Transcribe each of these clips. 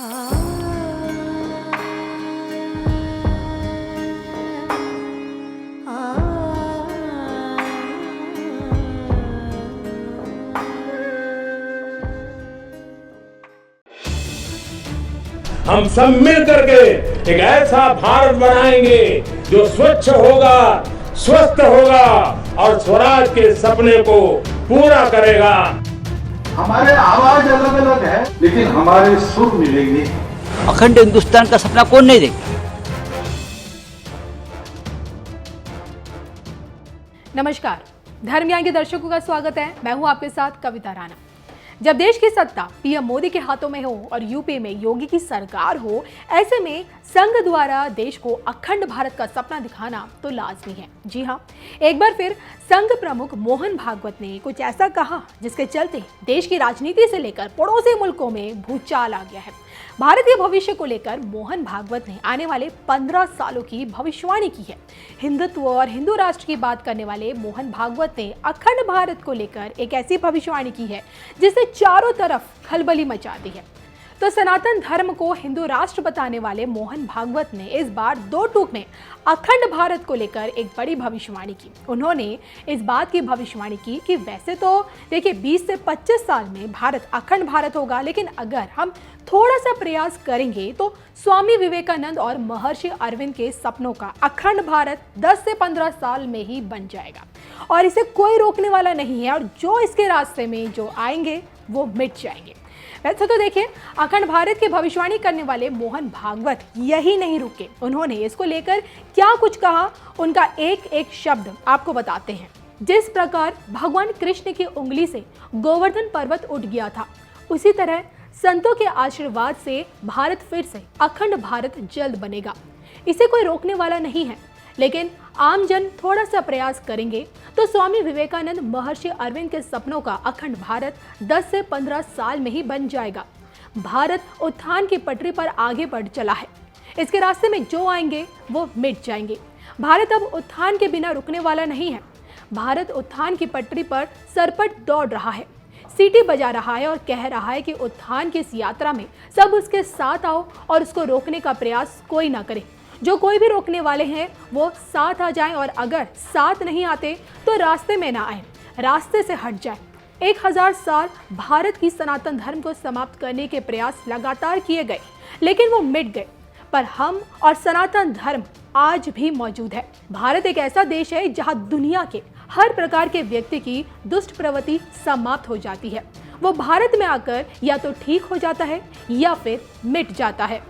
हम सब मिल करके एक ऐसा भारत बनाएंगे जो स्वच्छ होगा, स्वस्थ होगा और स्वराज के सपने को पूरा करेगा। हमारे आवाज अलग अलग है, लेकिन हमारे सुर मिलेंगे। अखंड हिंदुस्तान का सपना कौन नहीं देखता। नमस्कार, धर्म ज्ञान के दर्शकों का स्वागत है। मैं हूं आपके साथ कविता राणा। जब देश की सत्ता पीएम मोदी के हाथों में हो और यूपी में योगी की सरकार हो, ऐसे में संघ द्वारा देश को अखंड भारत का सपना दिखाना तो लाजमी है। जी हाँ, एक बार फिर संघ प्रमुख मोहन भागवत ने कुछ ऐसा कहा जिसके चलते देश की राजनीति से लेकर पड़ोसी मुल्कों में भूचाल आ गया है। भारतीय भविष्य को लेकर मोहन भागवत ने आने वाले 15 सालों की भविष्यवाणी की है। हिंदुत्व और हिंदू राष्ट्र की बात करने वाले मोहन भागवत ने अखंड भारत को लेकर एक ऐसी भविष्यवाणी की है जिससे चारों तरफ खलबली मचा दी है। तो सनातन धर्म को हिंदू राष्ट्र बताने वाले मोहन भागवत ने इस बार दो टूक में अखंड भारत को लेकर एक बड़ी भविष्यवाणी की। उन्होंने इस बात की भविष्यवाणी की कि वैसे तो देखिए 20 से 25 साल में भारत अखंड भारत होगा, लेकिन अगर हम थोड़ा सा प्रयास करेंगे तो स्वामी विवेकानंद और महर्षि अरविंद के सपनों का अखंड भारत 10 से 15 साल में ही बन जाएगा और इसे कोई रोकने वाला नहीं है और जो इसके रास्ते में जो आएंगे वो मिट जाएंगे। वैसे तो देखिए, अखंड भारत की भविष्यवाणी करने वाले मोहन भागवत यही नहीं रुके। उन्होंने इसको लेकर क्या कुछ कहा, उनका एक एक शब्द आपको बताते हैं। जिस प्रकार भगवान कृष्ण की उंगली से गोवर्धन पर्वत उठ गया था, उसी तरह संतों के आशीर्वाद से भारत फिर से अखंड भारत जल्द बनेगा। इसे कोई रोकने वाला नहीं है, लेकिन आम जन थोड़ा सा प्रयास करेंगे तो स्वामी विवेकानंद महर्षि अरविंद के सपनों का अखंड भारत 10 से 15 साल में ही बन जाएगा। भारत उत्थान की पटरी पर आगे बढ़ चला है। इसके रास्ते में जो आएंगे वो मिट जाएंगे। भारत अब उत्थान के बिना रुकने वाला नहीं है। भारत उत्थान की पटरी पर सरपट दौड़ रहा है, सीटी बजा रहा है और कह रहा है कि उत्थान की इस यात्रा में सब उसके साथ आओ और उसको रोकने का प्रयास कोई ना करे। जो कोई भी रोकने वाले हैं वो साथ आ जाएं और अगर साथ नहीं आते तो रास्ते में ना आए, रास्ते से हट जाए। 1000 साल भारत की सनातन धर्म को समाप्त करने के प्रयास लगातार किए गए, लेकिन वो मिट गए, पर हम और सनातन धर्म आज भी मौजूद है। भारत एक ऐसा देश है जहां दुनिया के हर प्रकार के व्यक्ति की दुष्ट प्रवृत्ति समाप्त हो जाती है। वो भारत में आकर या तो ठीक हो जाता है या फिर मिट जाता है।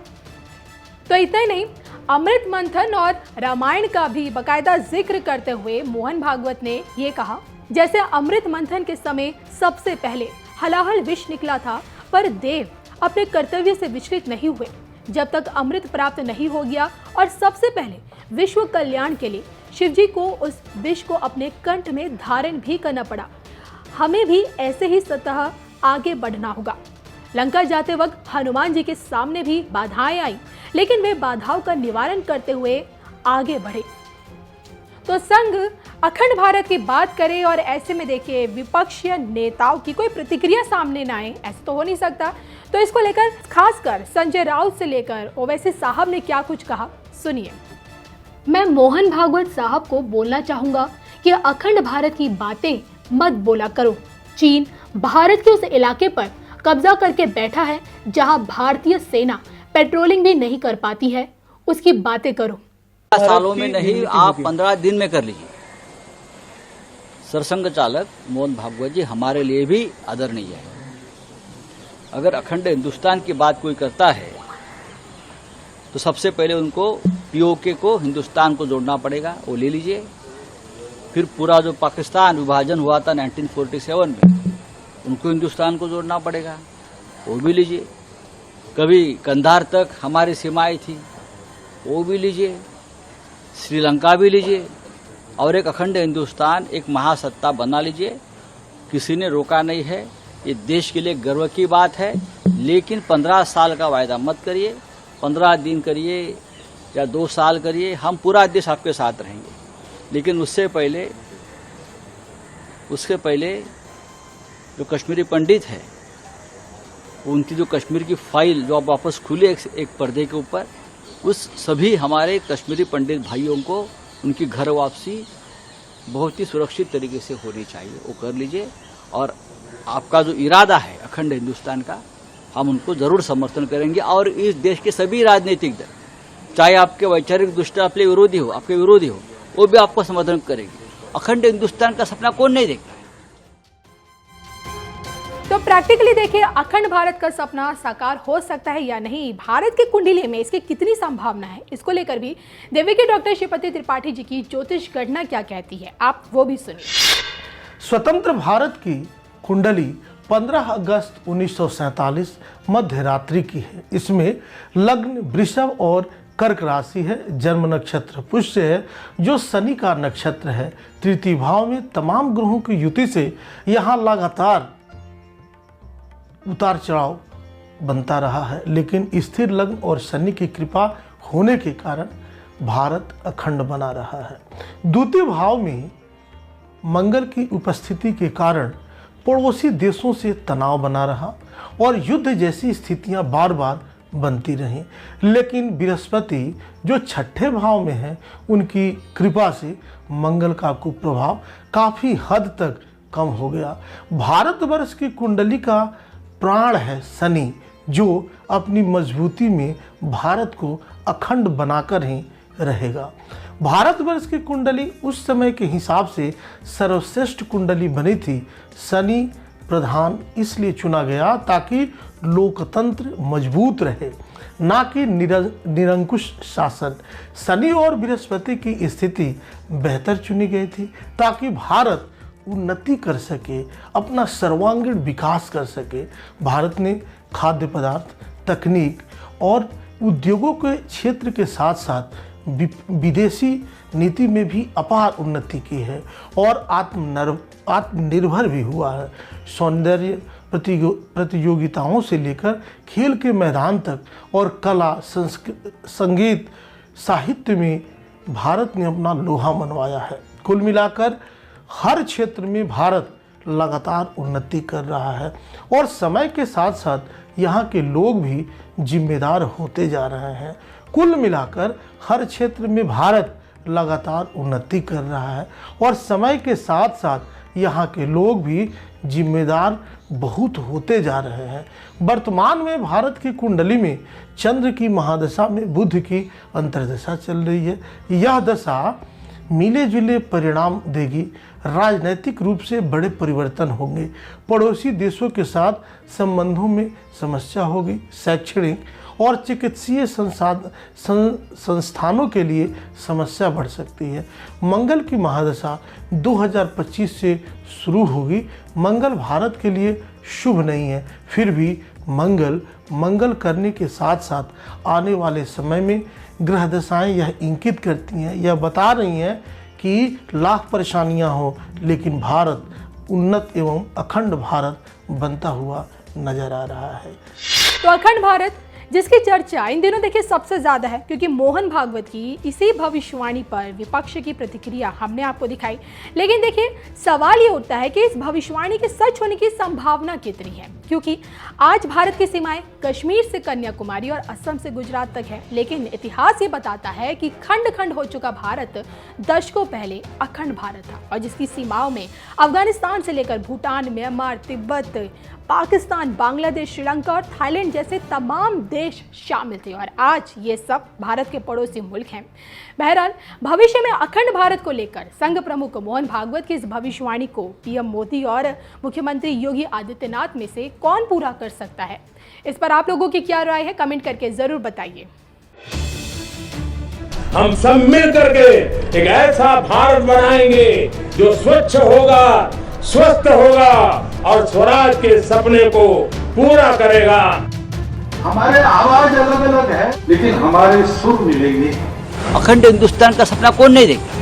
तो इतना ही नहीं, अमृत मंथन और रामायण का भी बाकायदा जिक्र करते हुए मोहन भागवत ने ये कहा, जैसे अमृत मंथन के समय सबसे पहले हलाहल विष निकला था, पर देव अपने कर्तव्य से विचलित नहीं हुए जब तक अमृत प्राप्त नहीं हो गया और सबसे पहले विश्व कल्याण के लिए शिवजी को उस विष को अपने कंठ में धारण भी करना पड़ा। हमें भी ऐसे ही सतह आगे बढ़ना होगा। लंका जाते वक्त हनुमान जी के सामने भी बाधाएं आई, लेकिन वे बाधाओं का निवारण करते हुए आगे बढ़े। तो संघ अखंड भारत की बात करे और ऐसे में देखिए विपक्षीय नेताओं की कोई प्रतिक्रिया सामने ना आए, ऐसा तो हो नहीं सकता। तो इसको लेकर खासकर संजय राउत से लेकर ओवैसी साहब ने क्या कुछ कहा, सुनिए। मैं मोहन भागवत साहब को बोलना चाहूंगा कि अखंड भारत की बातें मत बोला करो। चीन भारत के उस इलाके पर कब्जा करके बैठा है जहां भारतीय सेना पेट्रोलिंग भी नहीं कर पाती है, उसकी बातें करो। सालों में नहीं, आप 15 दिन में कर लीजिए। सरसंघ चालक मोहन भागवत जी हमारे लिए भी आदरणीय है। अगर अखंड हिंदुस्तान की बात कोई करता है तो सबसे पहले उनको पीओके को हिंदुस्तान को जोड़ना पड़ेगा, वो ले लीजिए। फिर पूरा जो पाकिस्तान विभाजन हुआ था 1947 में, उनको हिंदुस्तान को जोड़ना पड़ेगा, वो भी लीजिए। कभी कंधार तक हमारी सीमाएं थी, वो भी लीजिए। श्रीलंका भी लीजिए और एक अखंड हिंदुस्तान, एक महासत्ता बना लीजिए। किसी ने रोका नहीं है, ये देश के लिए गर्व की बात है। लेकिन 15 साल का वायदा मत करिए, 15 दिन करिए या 2 साल करिए, हम पूरा देश आपके साथ रहेंगे। लेकिन उससे पहले जो कश्मीरी पंडित है उनकी जो कश्मीर की फाइल जो अब वापस खुली एक पर्दे के ऊपर, उस सभी हमारे कश्मीरी पंडित भाइयों को उनकी घर वापसी बहुत ही सुरक्षित तरीके से होनी चाहिए, वो कर लीजिए। और आपका जो इरादा है अखंड हिंदुस्तान का, हम उनको जरूर समर्थन करेंगे। और इस देश के सभी राजनीतिक दल, चाहे आपके वैचारिक दृष्टि आपके विरोधी हो, वो भी आपको समर्थन करेंगे। अखंड हिंदुस्तान का सपना कौन नहीं देखता। तो प्रैक्टिकली देखिए, अखंड भारत का सपना साकार हो सकता है या नहीं, भारत की कुंडली में इसकी कितनी संभावना है, इसको लेकर भी दिव्य के डॉक्टर श्रीपति त्रिपाठी जी की ज्योतिष गणना क्या कहती है, आप वो भी सुनिए। स्वतंत्र भारत की कुंडली 15 अगस्त 1947 मध्य रात्रि की है। इसमें लग्न वृषभ और कर्क राशि है, जन्म नक्षत्र पुष्य है जो शनि का नक्षत्र है। तृतीय भाव में तमाम ग्रहों की युति से यहाँ लगातार उतार चढ़ाव बनता रहा है, लेकिन स्थिर लग्न और शनि की कृपा होने के कारण भारत अखंड बना रहा है। द्वितीय भाव में मंगल की उपस्थिति के कारण पड़ोसी देशों से तनाव बना रहा और युद्ध जैसी स्थितियां बार बार बनती रहीं, लेकिन बृहस्पति जो छठे भाव में है, उनकी कृपा से मंगल का कुप्रभाव काफ़ी हद तक कम हो गया। भारतवर्ष की कुंडली का प्राण है शनि, जो अपनी मजबूती में भारत को अखंड बनाकर ही रहेगा। भारतवर्ष की कुंडली उस समय के हिसाब से सर्वश्रेष्ठ कुंडली बनी थी। शनि प्रधान इसलिए चुना गया ताकि लोकतंत्र मजबूत रहे, ना कि निरंकुश शासन। शनि और बृहस्पति की स्थिति बेहतर चुनी गई थी ताकि भारत उन्नति कर सके, अपना सर्वांगीण विकास कर सके। भारत ने खाद्य पदार्थ, तकनीक और उद्योगों के क्षेत्र के साथ साथ विदेशी नीति में भी अपार उन्नति की है और आत्मनिर्भर भी हुआ है। सौंदर्य प्रतियोगिताओं से लेकर खेल के मैदान तक और कला, संगीत, साहित्य में भारत ने अपना लोहा मनवाया है। कुल मिलाकर हर क्षेत्र में भारत लगातार उन्नति कर रहा है और समय के साथ साथ यहाँ के लोग भी जिम्मेदार होते जा रहे हैं। कुल मिलाकर हर क्षेत्र में भारत लगातार उन्नति कर रहा है और समय के साथ साथ यहाँ के लोग भी जिम्मेदार बहुत होते जा रहे हैं। वर्तमान में भारत की कुंडली में चंद्र की महादशा में बुध की अंतर्दशा चल रही है। यह दशा मिले जुले परिणाम देगी। राजनैतिक रूप से बड़े परिवर्तन होंगे, पड़ोसी देशों के साथ संबंधों में समस्या होगी, शैक्षणिक और चिकित्सीय संस्थानों के लिए समस्या बढ़ सकती है। मंगल की महादशा 2025 से शुरू होगी। मंगल भारत के लिए शुभ नहीं है, फिर भी मंगल करने के साथ साथ आने वाले समय में ग्रह दशाएं यह इंगित करती हैं, यह बता रही हैं कि लाख परेशानियां हो, लेकिन भारत उन्नत एवं अखंड भारत बनता हुआ नजर आ रहा है। तो अखंड भारत जिसकी चर्चा इन दिनों देखिए सबसे ज्यादा है, क्योंकि मोहन भागवत की इसी भविष्यवाणी पर विपक्ष की प्रतिक्रिया हमने आपको दिखाई। लेकिन देखिए सवाल ये उठता है कि इस भविष्यवाणी के सच होने की संभावना कितनी है, क्योंकि आज भारत की सीमाएं कश्मीर से कन्याकुमारी और असम से गुजरात तक है, लेकिन इतिहास ये बताता है कि खंड खंड हो चुका भारत दशकों पहले अखंड भारत था, और जिसकी सीमाओं में अफगानिस्तान से लेकर भूटान, म्यांमार, तिब्बत, पाकिस्तान, बांग्लादेश, श्रीलंका और थाईलैंड जैसे तमाम देश शामिल थे, और आज ये सब भारत के पड़ोसी मुल्क हैं। बहरहाल भविष्य में अखंड भारत को लेकर संघ प्रमुख मोहन भागवत की इस भविष्यवाणी को पीएम मोदी और मुख्यमंत्री योगी आदित्यनाथ में से कौन पूरा कर सकता है, इस पर आप लोगों की क्या राय है, कमेंट करके जरूर बताइए। हम सब मिल करके एक ऐसा भारत बनाएंगे जो स्वच्छ होगा, स्वस्थ होगा और स्वराज के सपने को पूरा करेगा। हमारे आवाज अलग अलग है, लेकिन हमारे सुर मिलेंगे। अखंड हिंदुस्तान का सपना कौन नहीं देखता।